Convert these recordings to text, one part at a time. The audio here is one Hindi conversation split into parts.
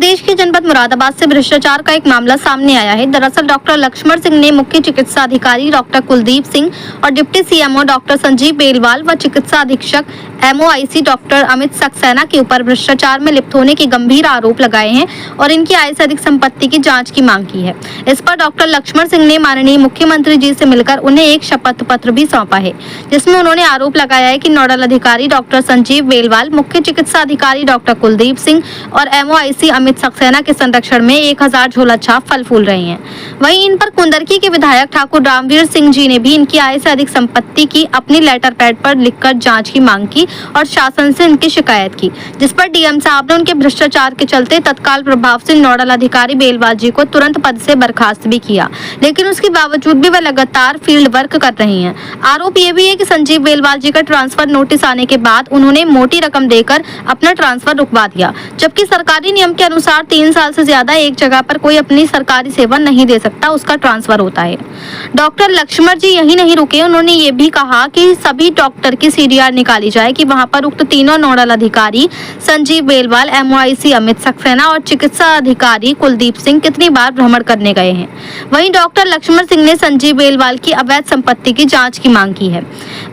प्रदेश के जनपद मुरादाबाद से भ्रष्टाचार का एक मामला सामने आया है। दरअसल डॉक्टर लक्ष्मण सिंह ने मुख्य चिकित्सा अधिकारी डॉक्टर कुलदीप सिंह और deputy CMO doctor Sanjeev Belwal व चिकित्सा अधीक्षक MOIC डॉक्टर अमित सक्सेना के ऊपर भ्रष्टाचार में लिप्त होने के गंभीर आरोप लगाए हैं और इनकी आय से अधिक संपत्ति की जांच की मांग की है। इस पर डॉक्टर लक्ष्मण सिंह ने माननीय मुख्यमंत्री जी से मिलकर उन्हें एक शपथ पत्र भी सौंपा है, जिसमें उन्होंने आरोप लगाया है कि नोडल अधिकारी डॉक्टर संजीव बेलवाल, मुख्य चिकित्सा अधिकारी डॉक्टर कुलदीप सिंह और MOIC अमित सक्सेना के संरक्षण में 1000 झोला छाप फल फूल रहे हैं। वहीं इन पर कुंदरकी के विधायक ठाकुर रामवीर सिंह जी ने भी इनकी आय से अधिक संपत्ति की अपनी लेटर पैड पर लिखकर जांच की मांग की और शासन से इनकी शिकायत की, जिस पर DM साहब ने उनके भ्रष्टाचार के चलते तत्काल प्रभाव से नोडल अधिकारी बेलवाल जी को तुरंत पद से बर्खास्त भी किया, लेकिन उसके बावजूद भी वह लगातार फील्ड वर्क कर रही हैं। आरोप ये भी है कि संजीव बेलवाल जी का ट्रांसफर नोटिस आने के बाद उन्होंने मोटी रकम देकर अपना ट्रांसफर रुकवा दिया, जबकि सरकारी नियम के अनुसार 3 साल से ज्यादा एक जगह पर कोई अपनी सरकारी सेवा नहीं दे सकता, उसका ट्रांसफर होता है। डॉक्टर लक्ष्मण जी यही नहीं रुके, उन्होंने ये भी कहा कि सभी डॉक्टर की CDR निकाली जाए कि वहां पर उक्त तीनों नोडल अधिकारी संजीव बेलवाल, MOIC अमित सक्सेना और चिकित्सा अधिकारी कुलदीप सिंह कितनी बार भ्रमण करने गए हैं। वहीं डॉक्टर लक्ष्मण सिंह ने संजीव बेलवाल की अवैध संपत्ति की जांच की मांग की है।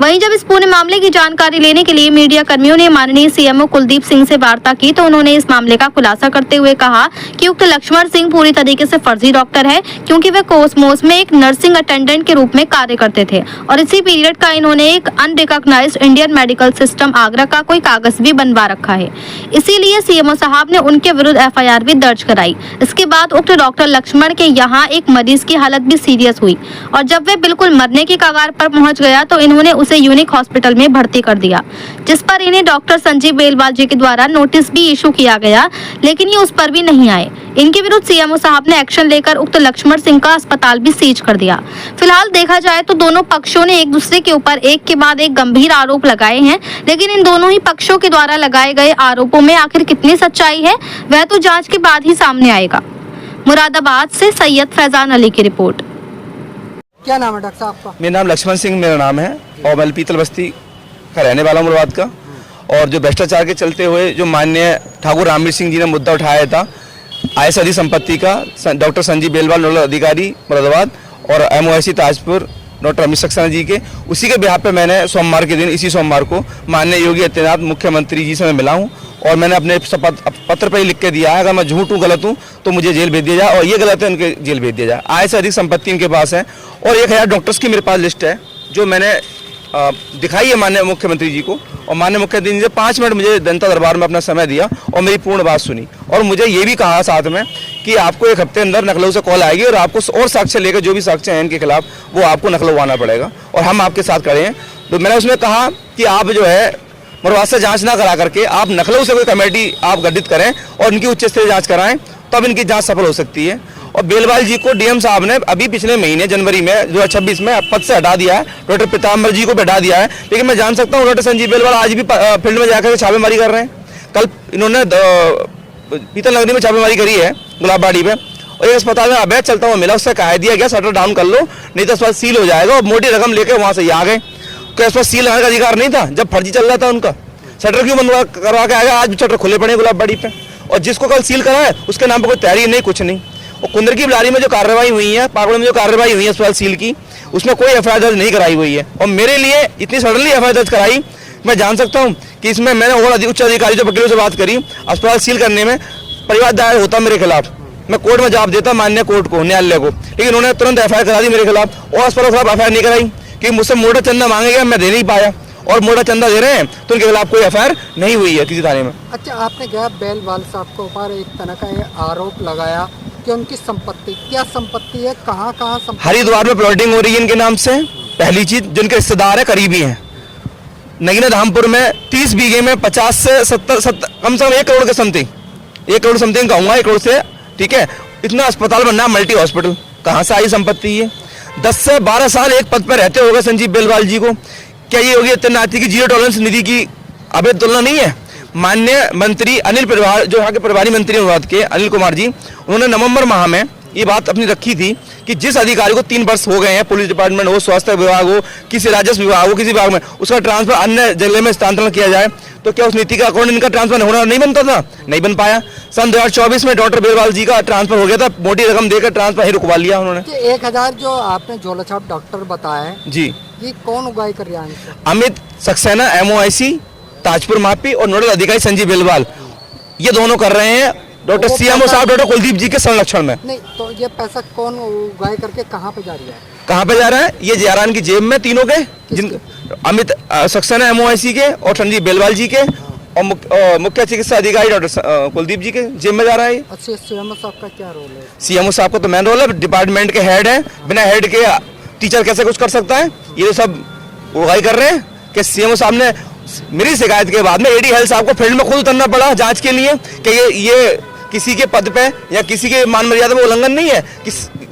वहीं जब इस पूरे मामले की जानकारी लेने के लिए मीडिया कर्मियों ने माननीय CMO कुलदीप सिंह से वार्ता की तो उन्होंने इस मामले का खुलासा करते हुए कहा कि उक्त लक्ष्मण सिंह पूरी तरीके से फर्जी डॉक्टर है, क्योंकि वे कोसमोस में एक नर्सिंग अटेंडेंट के रूप में कार्य करते थे और इसी पीरियड का इन्होंने एक unrecognised Indian medical system Agra का कोई कागज भी बनवा रखा है। इसीलिए CMO साहब ने उनके विरुद्ध FIR भी दर्ज कराई। इसके बाद उक्त डॉक्टर लक्ष्मण के यहाँ एक मरीज की हालत भी सीरियस हुई और जब वे बिल्कुल मरने की कगार पर पहुंच गया तो इन्होंने उसे यूनिक हॉस्पिटल में भर्ती कर दिया, जिस पर इन्हें डॉक्टर संजीव बेलवाल जी के द्वारा नोटिस भी इशू किया गया, लेकिन ये उस पर भी नहीं आए। इनके विरुद्ध CMO साहब ने एक्शन लेकर उक्त लक्ष्मण सिंह का अस्पताल भी सीज कर दिया। फिलहाल देखा जाए तो दोनों पक्षों ने एक दूसरे के ऊपर एक के बाद एक गंभीर आरोप लगाए हैं, लेकिन इन दोनों ही पक्षों के द्वारा लगाए गए आरोपों में आखिर कितनी सच्चाई है वह तो जांच के बाद ही सामने आएगा। मुरादाबाद से सैयद फैजान अली की रिपोर्ट। क्या नाम है डॉक्टर साहब आपका? मेरा नाम लक्ष्मण सिंह मेरा नाम है और मैं पीतल बस्ती का रहने वाला हूँ मुरादाबाद का। और जो भ्रष्टाचार के चलते हुए जो माननीय ठाकुर रामवीर सिंह जी ने मुद्दा उठाया था आय से अधिक संपत्ति का, डॉक्टर संजीव बेलवाल नोडल अधिकारी मुरादाबाद और MOIC ताजपुर डॉक्टर अमित सक्सेना जी के, उसी के बिहाफ पे मैंने सोमवार के दिन, इसी सोमवार को माननीय योगी आदित्यनाथ मुख्यमंत्री जी से मैं मिला हूँ और मैंने अपने पत्र पर ही लिख के दिया है, अगर मैं झूठ हूँ, गलत हूँ तो मुझे जेल भेज दिया जाए और ये गलत है उनके जेल भेज दिया जाए। आय से अधिक संपत्ति इनके पास है और 1000 डॉक्टर्स की मेरे पास लिस्ट है जो मैंने दिखाई है माननीय मुख्यमंत्री जी को, और माननीय मुख्यमंत्री जी ने 5 मिनट मुझे जनता दरबार में अपना समय दिया और मेरी पूर्ण बात सुनी और मुझे ये भी कहा साथ में कि आपको 1 हफ्ते अंदर लखनऊ से कॉल आएगी और आपको और साक्ष्य लेकर जो भी साक्ष्य हैं इनके खिलाफ वो आपको लखनऊ आना पड़ेगा और हम आपके साथ खड़े हैं। तो मैंने उसमें कहा कि आप जो है मुरादाबाद से जांच ना करा करके आप लखनऊ से कोई कमेटी आप गठित करें और इनकी उच्च स्तरीय जाँच कराएं, तब इनकी जाँच सफल हो सकती है। और बेलवाल जी को DM साहब ने अभी पिछले महीने जनवरी में 2026 में पद से हटा दिया है, डॉक्टर पीताम्बर जी को भी हटा दिया है, लेकिन मैं जान सकता हूँ डॉक्टर संजीव बेलवाल आज भी फील्ड में जाकर छापेमारी कर रहे हैं। कल इन्होंने पीतल नगरी में छापेमारी करी है गुलाबबाड़ी पे और एक अस्पताल में अवैध चलता हुआ मिला, उससे कह दिया गया शटर डाउन कर लो नहीं तो अस्पताल सील हो जाएगा और मोटी रकम लेकर वहाँ से ही आ गए। तो अस्पताल सील लगाने का अधिकार नहीं था जब फर्जी चल रहा था उनका, शटर क्यों बंद करवा के आएगा? आज भी शटर खुले पड़े गुलाबबाड़ी पे और जिसको कल सील करा है उसके नाम पर कोई तैयारी नहीं, कुछ नहीं। और कुंदरकी बिलारी में जो कार्रवाई हुई है, पागड़ में जो कार्रवाई हुई है अस्पताल सील की, उसमें कोई FIR दर्ज नहीं कराई हुई है और मेरे लिए इतनी सडनली FIR दर्ज कराई। मैं जान सकता हूँ कि इसमें मैंने और उच्च अधिकारी जो वकीलों से बात करी, अस्पताल सील करने में परिवार दायर होता मेरे खिलाफ, मैं कोर्ट में जवाब देता माननीय कोर्ट को, न्यायालय को, लेकिन उन्होंने तुरंत FIR करा दी मेरे खिलाफ और अस्पताल के खिलाफ FIR नहीं कराई कि मुझसे मोटा चंदा मांगेगा, मैं दे नहीं पाया और मोटा चंदा दे रहे हैं तो उनके खिलाफ कोई FIR नहीं हुई है किसी थाने में। अच्छा, आपने गया बेलवाल साहब के ऊपर एक तरह का ये आरोप लगाया कि उनकी संपत्ति, क्या संपत्ति है, कहाँ संपत्ति? हरिद्वार में प्लॉटिंग हो रही है इनके नाम से, पहली चीज, जिनके रिश्तेदार है करीबी हैं। नगीना धामपुर में 30 बीघे में 50 से 70 कम से कम 1 करोड़ के समथिंग, 1 करोड़ समथिंग कहूँगा, 1 करोड़ से, ठीक है, इतना अस्पताल बनना, मल्टी हॉस्पिटल, कहाँ से आई संपत्ति ये? 10 से 12 साल एक पद पर रहते होगा संजीव बेलवाल जी को, क्या ये योगी आदित्यनाथ की 0 टॉलरेंस निधि की अवैध तुलना नहीं है? माननीय मंत्री अनिल परिवार, जो यहाँ के प्रभारी मंत्री विभाग के अनिल कुमार जी, उन्होंने नवंबर माह में ये बात अपनी रखी थी कि जिस अधिकारी को 3 वर्ष हो गए हैं, पुलिस डिपार्टमेंट हो, स्वास्थ्य विभाग हो, किसी राजस्व विभाग हो, किसी विभाग में, उसका ट्रांसफर अन्य जिले में स्थानांतरण किया जाए, तो क्या उस नीति का अकॉर्डिंग इनका ट्रांसफर होना नहीं बनता था? नहीं बन पाया। सन 2024 में डॉक्टर बेलवाल जी का ट्रांसफर हो गया था, मोटी रकम देकर ट्रांसफर ही रुकवा लिया उन्होंने। 1000 जो आपने झोलाछाप डॉक्टर बताया है, जी, ये कौन उगाई कर रहा है इनसे? अमित सक्सेना MOIC ताजपुर मापी और नोडल अधिकारी संजीव बेलवाल, ये दोनों कर रहे हैं डॉक्टर CMO साहब डॉक्टर कुलदीप जी के संरक्षण में। नहीं तो ये पैसा कौन उगाई करके कहाँ पे जा रही है? कहाँ पे जा रहा है? ये जा रहा है इनकी जेब में, तीनों के, जिन अमित सक्सेना MOIC के और संजीव बेलवाल जी के और मुख्य चिकित्सा अधिकारी डॉक्टर कुलदीप जी के जेब में जा रहा है। अच्छा, CMO साहब का क्या रोल है? CMO साहब का तो मेन रोल है, डिपार्टमेंट के हेड है, बिना हेड के टीचर कैसे कुछ कर सकता है? ये सब उगाई कर रहे हैं कि CMO साहब ने, मेरी शिकायत के बाद में AD हेल्थ साहब को फील्ड में खुद उतरना पड़ा जांच के लिए कि ये किसी के पद पे या किसी के मान मर्यादा में उल्लंघन नहीं है।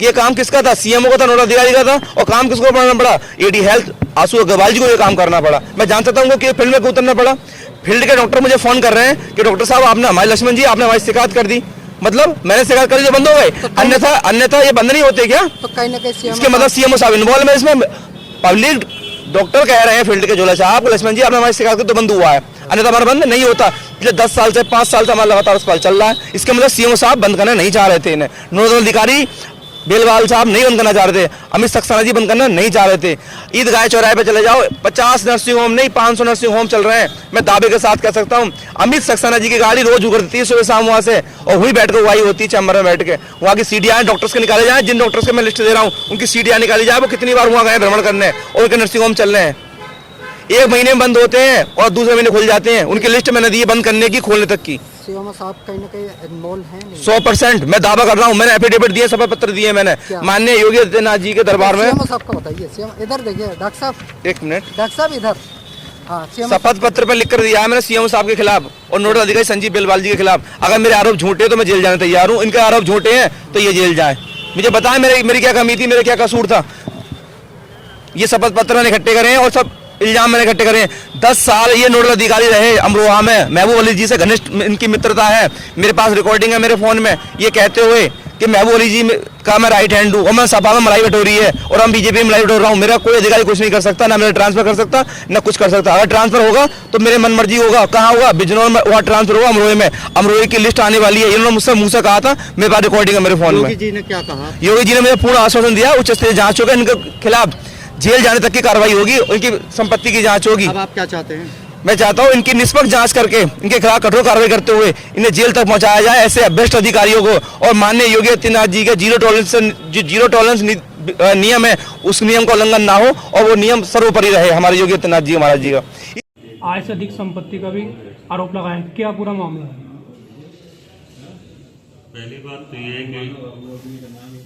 ये काम किसका था? CMO का था, नोडल अधिकारी का था, और काम किसको करना पड़ा? AD हेल्थ आशु अग्रवाल जी को ये काम करना पड़ा। मैं जान सकता हूँ कि फील्ड में क्यों उतरना पड़ा। फील्ड के डॉक्टर मुझे फोन कर रहे हैं कि डॉक्टर साहब आपने हमारे लक्ष्मण जी आपने हमारी शिकायत कर दी, मतलब मैंने शिकायत कर दी, बंद हो गए, अन्यथा ये बंद नहीं होते क्या? तो कहीं ना कहीं इसके मतलब CMO साहब इन्वॉल्व है इसमें। पब्लिक डॉक्टर कह रहे हैं फील्ड के झोला साहब लक्ष्मण जी आपने हमारी शिकायत तो बंद हुआ है, अन्यथा हमारा बंद नहीं होता। पिछले 10 साल से 5 साल से हमारा लगातार अस्पताल चल रहा है। इसके मतलब CMO साहब बंद करना नहीं चाह रहे थे, इन्हें नोडल अधिकारी बेलवाल साहब नहीं बंद करना चाह रहे थे, अमित सक्सेना जी बंद करना नहीं चाह रहे थे। ईदगाह चौराहे पे चले जाओ, 50 नर्सिंग होम नहीं 500 नर्सिंग होम चल रहे हैं। मैं दावे के साथ कह सकता हूँ अमित सक्सेना जी की गाड़ी रोज गुजरती है सुबह शाम वहाँ से, और हुई बैठ कर वही होती है चैम्बर में बैठ के। वहाँ की सीढ़ियाँ डॉक्टर्स के निकाले जाए, जिन डॉक्टर्स के मैं लिस्ट दे रहा हूँ उनकी सीढ़ियाँ निकाली जाए, वो कितनी बार वहाँ गए भ्रमण करने, और उनके नर्सिंग होम चल रहे हैं। 1 महीने में बंद होते हैं और दूसरे महीने खुल जाते हैं। उनकी लिस्ट मैंने दी है बंद करने की, खोलने तक की। CMO साहब कहीं ना कहीं इन्वॉल्व हैं? 100% मैं दावा कर रहा हूँ, मैंने एफिडेविट दिए, शपथ पत्र दिए मैंने माननीय योगी आदित्यनाथ जी के दरबार में। CMO साहब का बताइए। CMO इधर देखिए डॉक्टर साहब, 1 मिनट, डॉक्टर साहब इधर। हाँ, शपथ पत्र पे लिख कर दिया है मैंने CMO साहब के खिलाफ और नोडल अधिकारी संजीव बेलवाल जी के खिलाफ। अगर मेरे आरोप झूठे तो मैं जेल जाने तैयार हूँ, इनके आरोप झूठे हैं तो ये जेल जाए। मुझे बताएं मेरी क्या कमी थी, मेरे क्या कसूर था? ये शपथ पत्र मैंने इकट्ठे करे हैं और सब इल्जाम मैंने इकट्ठे करे हैं। 10 साल ये नोडल अधिकारी रहे अमरोहा में, महबूब अली जी से घनिष्ठ इनकी मित्रता है। मेरे पास रिकॉर्डिंग है मेरे फोन में, ये कहते हुए कि महबूब अली जी का मैं राइट हैंड हूँ, और मैं सपा में मलाई बटोरी है और हम BJP में मलाई बटोर रहा हूँ। मेरा कोई अधिकारी कुछ नहीं कर सकता, ना मेरा ट्रांसफर कर सकता, ना कुछ कर सकता। अगर ट्रांसफर होगा तो मेरे मन मर्जी होगा। कहाँ होगा? बिजनौर में, वहाँ ट्रांसफर होगा अमरोहे में। अमरोहे की लिस्ट आने वाली है, इन्होंने मुझसे मुँह से कहा था, मेरे पास रिकॉर्डिंग है मेरे फोन में। योगी जी ने क्या कहा? योगी जी ने मुझे पूर्ण आश्वासन दिया, उच्च स्तरीय जांच होगा, इनके खिलाफ जेल जाने तक की कार्रवाई होगी, उनकी संपत्ति की जांच होगी। अब आप क्या चाहते हैं? मैं चाहता हूं इनकी निष्पक्ष जांच करके इनके खिलाफ कठोर कार्रवाई करते हुए इन्हें जेल तक पहुंचाया जाए, ऐसे भ्रष्ट अधिकारियों को। और माननीय योगी आदित्यनाथ जी के जीरो टॉलरेंस नियम है, उस नियम का उल्लंघन ना हो और वो नियम सर्वोपरि रहे हमारे योगी आदित्यनाथ जी महाराज जी का। आय से अधिक संपत्ति का भी आरोप लगाया है, क्या पूरा मामला है? पहली बात तो ये है कि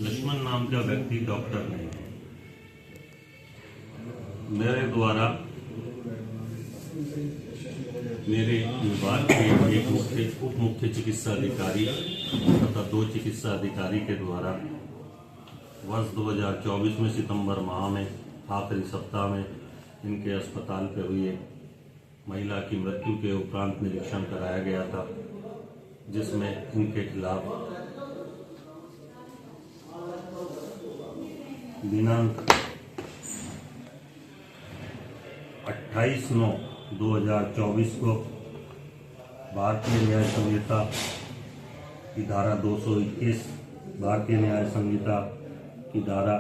लक्ष्मण नाम का व्यक्ति डॉक्टर नहीं है। मेरे द्वारा मेरे विभाग के एक उप मुख्य चिकित्सा अधिकारी तथा 2 चिकित्सा अधिकारी के द्वारा वर्ष 2024 में सितंबर माह में आखिरी सप्ताह में इनके अस्पताल पे हुई एक महिला की मृत्यु के उपरांत निरीक्षण कराया गया था, जिसमें इनके खिलाफ दिनांक 28/9/2024 को भारतीय न्याय संहिता की धारा 221, भारतीय न्याय संहिता की धारा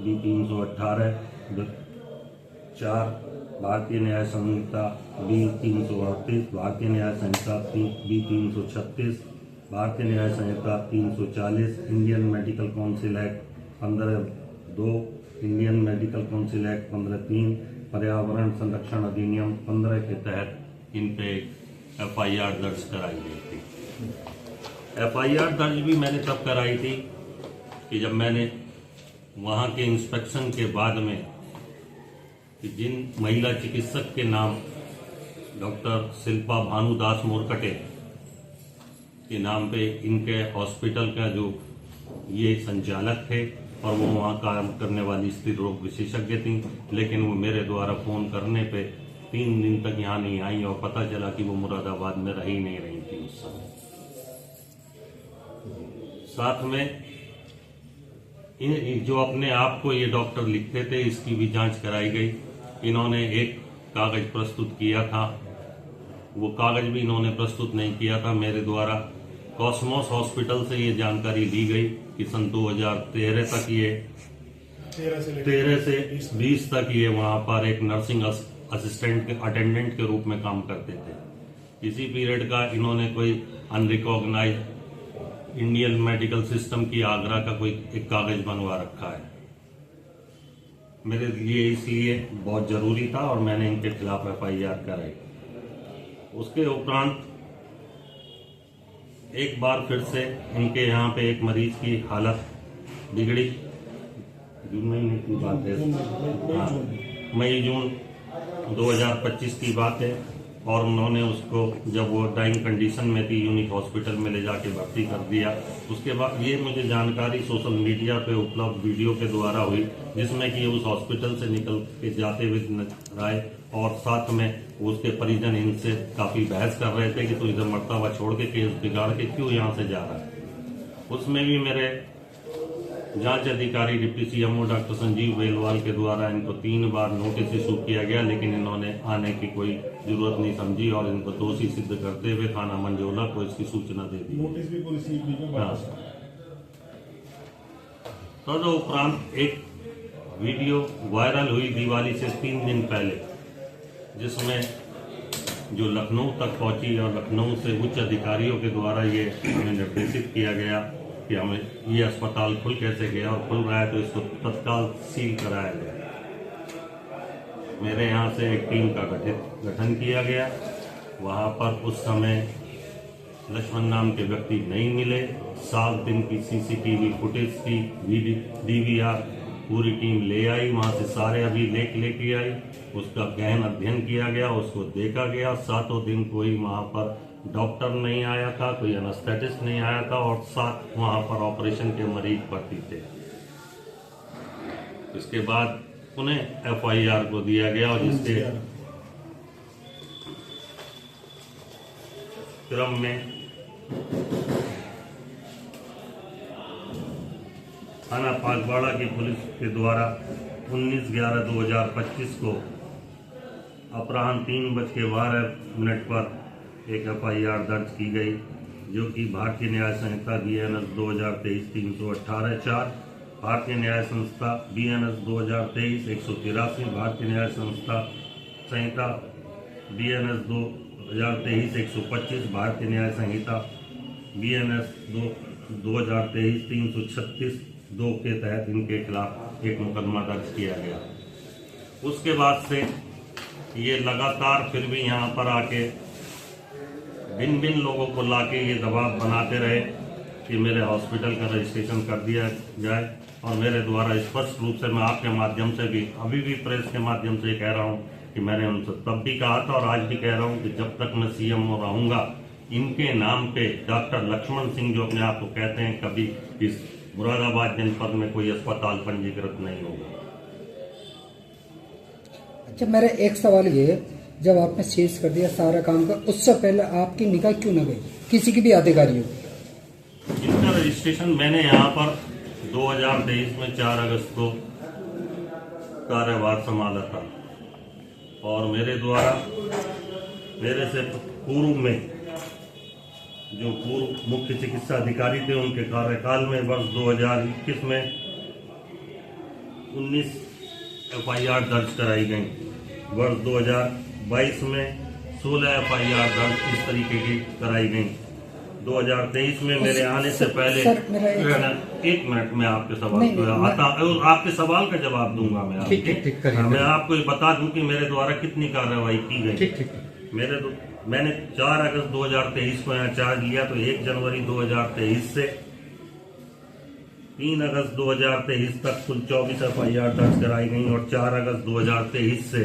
B318, 4 भारतीय न्याय संहिता B338, भारतीय न्याय संहिता B336, भारतीय न्याय संहिता 340, Indian medical council act 15(2), Indian medical council act 15(3), पर्यावरण संरक्षण अधिनियम 15 के तहत इन पे FIR दर्ज कराई गई थी। FIR दर्ज भी मैंने तब कराई थी कि जब मैंने वहाँ के इंस्पेक्शन के बाद में कि जिन महिला चिकित्सक के नाम डॉक्टर शिल्पा भानुदास मोरकटे के नाम पे इनके हॉस्पिटल का जो ये संचालक थे और वो वहाँ काम करने वाली स्त्री रोग विशेषज्ञ थी, लेकिन वो मेरे द्वारा फोन करने पे 3 दिन तक यहाँ नहीं आई और पता चला कि वो मुरादाबाद में रही नहीं रही थी उस समय। साथ में जो अपने आप को ये डॉक्टर लिखते थे, इसकी भी जांच कराई गई। इन्होंने एक कागज प्रस्तुत किया था, वो कागज भी इन्होंने प्रस्तुत नहीं किया था। मेरे द्वारा कॉस्मोस हॉस्पिटल से ये जानकारी ली गई कि सन 2013 तक ये 13 से 20 तक ये वहां पर एक नर्सिंग असिस्टेंट अटेंडेंट के रूप में काम करते थे। इसी पीरियड का इन्होंने कोई अनरिकॉग्नाइज्ड इंडियन मेडिकल सिस्टम की आगरा का कोई एक कागज बनवा रखा है। मेरे लिए इसलिए बहुत जरूरी था और मैंने इनके खिलाफ FIR कराई। उसके उपरांत एक बार फिर से इनके यहाँ पे एक मरीज की हालत बिगड़ी। जून महीने की बात है, मई जून 2025 की बात है, और उन्होंने उसको जब वो डाइंग कंडीशन में थी यूनिक हॉस्पिटल में ले जाके भर्ती कर दिया। उसके बाद ये मुझे जानकारी सोशल मीडिया पे उपलब्ध वीडियो के द्वारा हुई, जिसमें कि उस हॉस्पिटल से निकल के जाते हुए नजर आए और साथ में उसके परिजन इनसे काफी बहस कर रहे थे कि तू इधर मरता हुआ छोड़ के केस बिगाड़ के क्यों यहाँ से जा रहा है। उसमें भी मेरे जांच अधिकारी deputy CMO doctor Sanjeev Belwal के द्वारा इनको 3 बार नोटिस इशू किया गया, लेकिन इन्होंने आने की कोई जरूरत नहीं समझी और इनको दोषी सिद्ध करते हुए थाना मंझोला को इसकी सूचना दे दी। नोटिस भी तदुपरांत एक वीडियो वायरल हुई दिवाली से 3 दिन पहले, जिसमें जो लखनऊ तक पहुंची और लखनऊ से उच्च अधिकारियों के द्वारा ये हमें निर्देशित किया गया कि हमें ये अस्पताल खुल कैसे गया, और खुल रहा है तो इसको तत्काल सील कराया गया। मेरे यहाँ से एक टीम का गठन किया गया। वहाँ पर उस समय लक्ष्मण नाम के व्यक्ति नहीं मिले। 7 दिन की CCTV फुटेज की DVR पूरी टीम ले आई, वहाँ से सारे अभिलेख लेके आई, उसका गहन अध्ययन किया गया, उसको देखा गया। 7 दिन कोई वहाँ पर डॉक्टर नहीं आया था, कोई एनेस्थेटिस्ट नहीं आया था, और 7 वहाँ पर ऑपरेशन के मरीज भर्ती थे। इसके बाद उन्हें FIR को दिया गया और जिसके क्रम में थाना पागवाड़ा की पुलिस के द्वारा 19/11/2025 को अपराह्न 3:12 पर एक FIR दर्ज की गई, जो कि भारतीय न्याय संहिता BNS 2023 318-4, भारतीय न्याय संस्था BNS 2023 183, भारतीय न्याय संहिता BNS 2023 125, भारतीय न्याय संहिता BNS 2023 336 2 के तहत इनके खिलाफ एक मुकदमा दर्ज किया गया। उसके बाद से ये लगातार फिर भी यहाँ पर आके भिन्न लोगों को लाके ये दबाव बनाते रहे कि मेरे हॉस्पिटल का रजिस्ट्रेशन कर दिया जाए, और मेरे द्वारा स्पष्ट रूप से मैं आपके माध्यम से भी, अभी भी प्रेस के माध्यम से कह रहा हूँ कि मैंने उनसे तब भी कहा था और आज भी कह रहा हूँ कि जब तक मैं CMO रहूंगा, इनके नाम पे डॉक्टर लक्ष्मण सिंह जो अपने आप को कहते हैं, कभी इस मुरादाबाद जनपद में कोई अस्पताल पंजीकृत नहीं होगा। अच्छा, मेरा एक सवाल ये, जब आपने सीज कर दिया सारा काम का, उससे पहले आपकी निगाह क्यों न गई किसी की भी अधिकारियों की? इनका रजिस्ट्रेशन मैंने यहाँ पर 2023 में 4 अगस्त को कार्यभार संभाला था, और मेरे द्वारा मेरे से पूर्व में जो पूर्व मुख्य चिकित्सा अधिकारी थे, उनके कार्यकाल में वर्ष 2021 में 19 FIR दर्ज कराई गई। वर्ष 2022 में 16 FIR दर्ज इस तरीके की कराई गई। 2023 में मेरे आने से पहले एक मिनट में आपके सवाल को आपके सवाल का जवाब दूंगा। मैं आपको बता दूं कि मेरे द्वारा कितनी कार्रवाई की गई। मैंने 4 अगस्त 2023 को यहाँ चार्ज लिया, तो 1 जनवरी 2023 से 3 अगस्त 2023 तक कुल 24 FIR दर्ज कराई गई, और 4 अगस्त 2023 से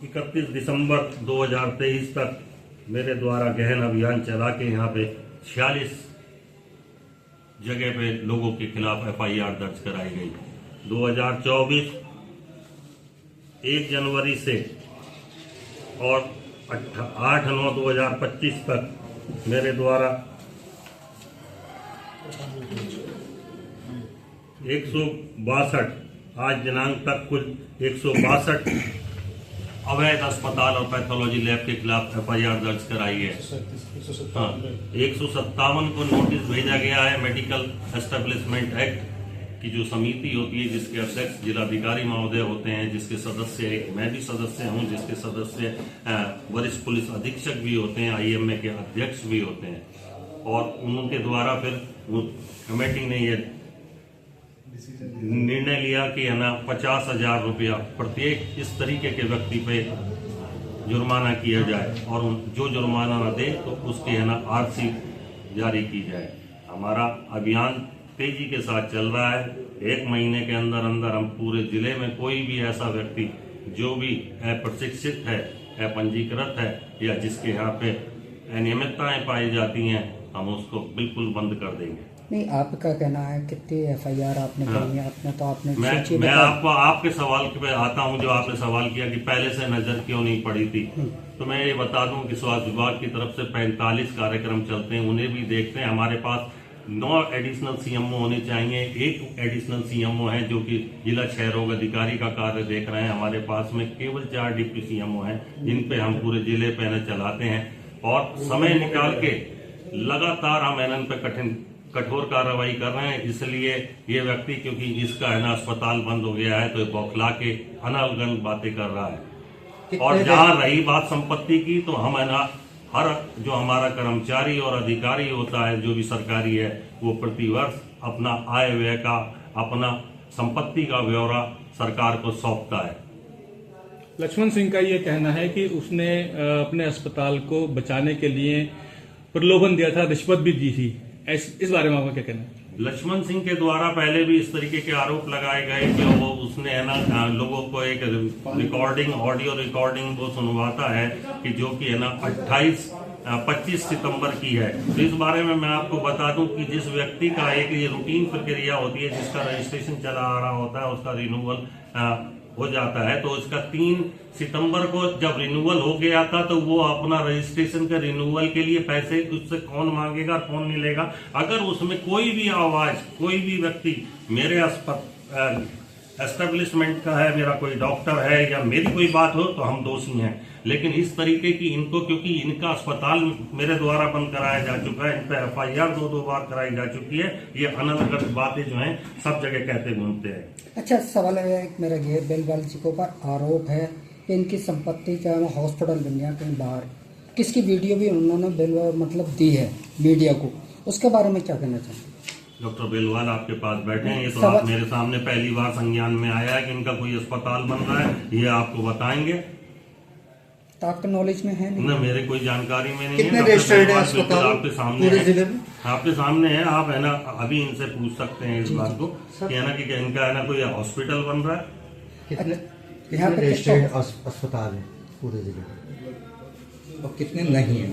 31 दिसंबर 2023 तक मेरे द्वारा गहन अभियान चला के यहाँ पे 46 जगह पे लोगों के खिलाफ FIR दर्ज कराई गई। 2024 1 जनवरी से और 8/9/2025 तक मेरे द्वारा 162 आज दिनांक तक कुल 162 अवैध अस्पताल और पैथोलॉजी लैब के खिलाफ FIR दर्ज कराई है। हाँ, 157 को नोटिस भेजा गया है। मेडिकल एस्टेब्लिशमेंट एक्ट की जो समिति होती है, जिसके अध्यक्ष जिलाधिकारी महोदय होते हैं, जिसके सदस्य एक मैं भी सदस्य हूं, जिसके सदस्य वरिष्ठ पुलिस अधीक्षक भी होते हैं, IMA के अध्यक्ष भी होते हैं, और उनके द्वारा फिर कमेटी ने ये निर्णय लिया कि है ना 50,000 रुपया प्रत्येक इस तरीके के व्यक्ति पे जुर्माना किया जाए, और जो जुर्माना न दे तो उसकी है ना RC जारी की जाए। हमारा अभियान तेजी के साथ चल रहा है। 1 महीने के अंदर अंदर हम पूरे जिले में कोई भी ऐसा व्यक्ति जो भी अप्रशिक्षित है, अपंजीकृत है, या जिसके यहाँ पे अनियमितताएं पाई जाती हैं, हम उसको बिल्कुल बंद कर देंगे। नहीं, आपका कहना है कितनी FIR आपने करी है? आपने तो आपने मैं आपको आपके सवाल पे आता हूं, जो आपने सवाल किया कि पहले से नजर क्यों नहीं पड़ी थी। तो मैं ये बता दूं कि स्वास्थ्य विभाग की तरफ से 45 कार्यक्रम चलते हैं, उन्हें भी देखते हैं। हमारे पास 9 एडिशनल CMO होने चाहिए। 1 एडिशनल CMO है जो कि जिला क्षय रोग अधिकारी का कार्य देख रहे हैं। हमारे पास में केवल 4 डिप्टी CMO हैं, जिन पे हम पूरे जिले पे चलाते हैं, और समय निकाल के लगातार हम एनएन पे कठोर कार्रवाई कर रहे हैं। इसलिए ये व्यक्ति, क्योंकि इसका है ना अस्पताल बंद हो गया है, तो ये बौखला के अनलगन बातें कर रहा है। और जहां रही बात संपत्ति की, तो हम है ना हर जो हमारा कर्मचारी और अधिकारी होता है, जो भी सरकारी है, वो प्रतिवर्ष अपना आय व्यय का, अपना संपत्ति का ब्यौरा सरकार को सौंपता है। लक्ष्मण सिंह का ये कहना है कि उसने अपने अस्पताल को बचाने के लिए प्रलोभन दिया था, रिश्वत भी दी थी। इस बारे में आपका क्या कहना है? लक्ष्मण सिंह के द्वारा पहले भी इस तरीके के आरोप लगाए गए कि वो उसने है ना लोगों को एक रिकॉर्डिंग, ऑडियो रिकॉर्डिंग वो सुनवाता है कि जो कि है ना 25 सितंबर की है। तो इस बारे में मैं आपको बता दूं कि जिस व्यक्ति का एक ये रूटीन प्रक्रिया होती है, जिसका रजिस्ट्रेशन चला आ रहा होता है, उसका रिन्यूअल हो जाता है, तो इसका 3 सितंबर को जब रिन्यूअल हो गया था, तो वो अपना रजिस्ट्रेशन का रिन्यूअल के लिए पैसे उससे कौन मांगेगा और कौन नहीं लेगा। अगर उसमें कोई भी आवाज, कोई भी व्यक्ति मेरे एस्टेब्लिशमेंट का है, मेरा कोई डॉक्टर है, या मेरी कोई बात हो, तो हम दोषी हैं। लेकिन इस तरीके की इनको, क्योंकि इनका अस्पताल मेरे द्वारा बंद कराया जा चुका है, इन पर FIR 2 बार कराई जा चुकी है, ये अनधिकृत बातें जो हैं सब जगह कहते घूमते हैं। अच्छा, सवाल है एक मेरा, घेर बेलवाल जी के ऊपर आरोप है कि इनकी संपत्ति का हॉस्पिटल बन गया कहीं बाहर, किसकी वीडियो भी उन्होंने बेलवाल मतलब दी है मीडिया को, उसके बारे में क्या कहना चाहिए? डॉक्टर बेलवाल आपके पास बैठे हैं, ये तो आप मेरे सामने पहली बार संज्ञान में आया है कि इनका कोई अस्पताल बन रहा है, ये आपको बताएंगे। तो आपके नॉलेज में है नहीं? ना, मेरे कोई जानकारी में नहीं कितने है। रजिस्टर्ड है अस्पताल आपके सामने पूरे जिले में? आपके सामने है, आप है ना अभी इनसे पूछ सकते हैं इस बात को कि है ना कि इनका है ना कोई हॉस्पिटल बन रहा है। कितने रजिस्टर्ड अस्पताल है पूरे जिले में और कितने नहीं है?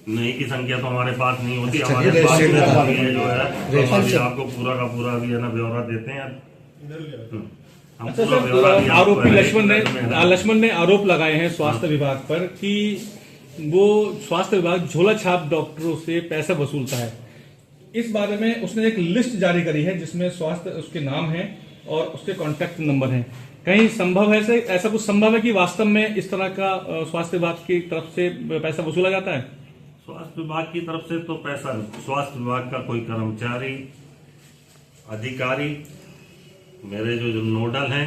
नहीं की संख्या तो हमारे पास नहीं होती। अच्छा, हमारे ये पास रजिस्टर्ड जो है तो अभी आपको पूरा का पूरा भी है ना ब्यौरा देते हैं। हम अच्छा पूरा सर, ब्यौरा भी आपको आरोपी है। लक्ष्मण ने आरोप लगाए हैं स्वास्थ्य विभाग पर कि वो स्वास्थ्य विभाग झोला छाप डॉक्टरों से पैसा वसूलता है। इस बारे में उसने एक लिस्ट जारी करी है जिसमें स्वास्थ्य उसके नाम है और उसके कॉन्टैक्ट नंबर है। कहीं संभव है ऐसा कुछ संभव है कि वास्तव में इस तरह का स्वास्थ्य विभाग की तरफ से पैसा वसूला जाता है? स्वास्थ्य विभाग की तरफ से तो पैसा, स्वास्थ्य विभाग का कोई कर्मचारी, अधिकारी, मेरे जो नोडल हैं,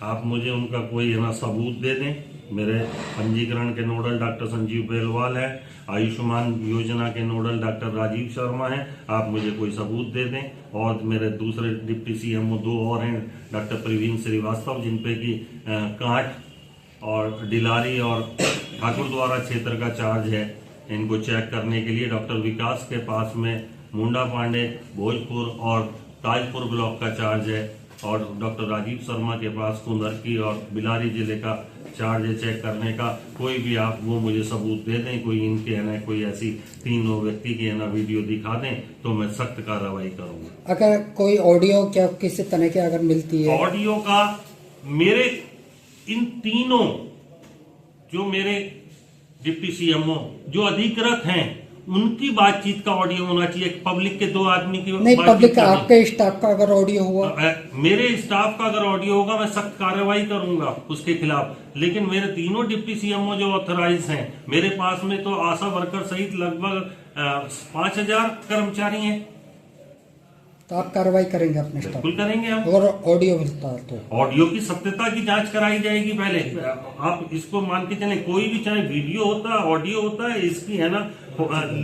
आप मुझे उनका कोई है ना सबूत दे दें। मेरे पंजीकरण के नोडल डॉक्टर संजीव बेलवाल है, आयुष्मान योजना के नोडल डॉक्टर राजीव शर्मा हैं, आप मुझे कोई सबूत दे दें। और मेरे दूसरे डिप्टी CMO 2 और हैं, डॉक्टर प्रवीण श्रीवास्तव, जिनपे की कांट और डिलारी और ठाकुर द्वारा क्षेत्र का चार्ज है इनको चेक करने के लिए। डॉक्टर विकास के पास में मुंडा पांडे भोजपुर और ताजपुर ब्लॉक का चार्ज है, और डॉक्टर राजीव शर्मा के पास कुंदरकी और बिलारी जिले का चार्ज है चेक करने का। कोई भी आप वो मुझे सबूत दे दें, कोई इनके है ना कोई ऐसी 3 व्यक्ति की है ना वीडियो दिखा दें, तो मैं सख्त कार्रवाई करूंगा। अगर कोई ऑडियो क्या किसी तरह की अगर मिलती है, ऑडियो का मेरे इन तीनों जो मेरे डिप्टी CMO जो अधिकृत हैं, उनकी बातचीत का ऑडियो होना चाहिए। पब्लिक के दो आदमी की नहीं, बातचीत पब्लिक का करनी। आपके स्टाफ का अगर ऑडियो हुआ, मेरे स्टाफ का अगर ऑडियो होगा मैं सख्त कार्रवाई करूंगा उसके खिलाफ। लेकिन मेरे तीनों डिप्टी सीएमओ जो ऑथराइज हैं, मेरे पास में तो आशा वर्कर सहित लगभग 5000 कर्मचारी हैं। तो आप कार्रवाई करेंगे अपने स्टाफ बिल्कुल करेंगे हम। अगर ऑडियो मिलता है तो? ऑडियो की सत्यता की जांच कराई जाएगी पहले। आप इसको मान के चलें, कोई भी चाहे वीडियो होता है, ऑडियो होता है, इसकी है ना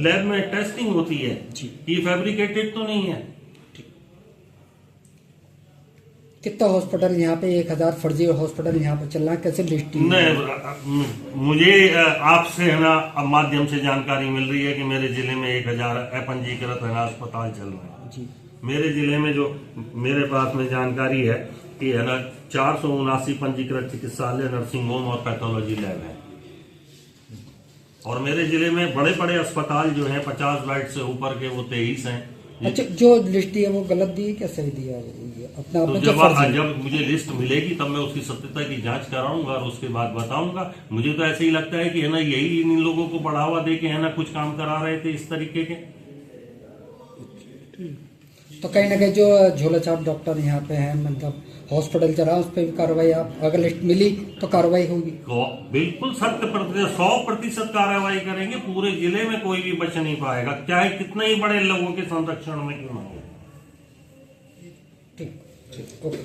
लैब में टेस्टिंग होती है कि फैब्रिकेटेड तो नहीं है। कितना हॉस्पिटल यहाँ पे 1000 फर्जी हॉस्पिटल यहाँ पे चल रहा है, कैसे लिस्ट? नहीं, मुझे आपसे है ना अब माध्यम से जानकारी मिल रही है कि मेरे जिले में 1000 अपंजीकृत है ना अस्पताल चल रहे हैं जी। मेरे जिले में जो मेरे पास में जानकारी है कि है ना 479 पंजीकृत चिकित्सालय, नर्सिंग होम और पैथोलॉजी लैब है। और मेरे जिले में बड़े बड़े अस्पताल जो हैं 50 बेड से ऊपर के वो 23 हैं। अच्छा, जो लिस्ट दी है वो गलत दी है क्या सही दिया है? अपना तो जो फर्ज है। जब मुझे लिस्ट मिलेगी तब मैं उसकी सत्यता की जांच कराऊंगा और उसके बाद बताऊंगा। मुझे तो ऐसे ही लगता है कि है ना यही इन लोगों को बढ़ावा दे के है ना कुछ काम करा रहे थे इस तरीके के। तो कहीं ना कहीं जो झोला छाप डॉक्टर यहाँ पे हैं, मतलब हॉस्पिटल चला, उस पर भी कार्रवाई, आप अगर लिस्ट मिली तो कार्रवाई होगी? बिल्कुल 100% कार्रवाई करेंगे। पूरे जिले में कोई भी बच नहीं पाएगा, चाहे कितने ही बड़े लोगों के संरक्षण में क्यों ना हो। ठीक, ओके।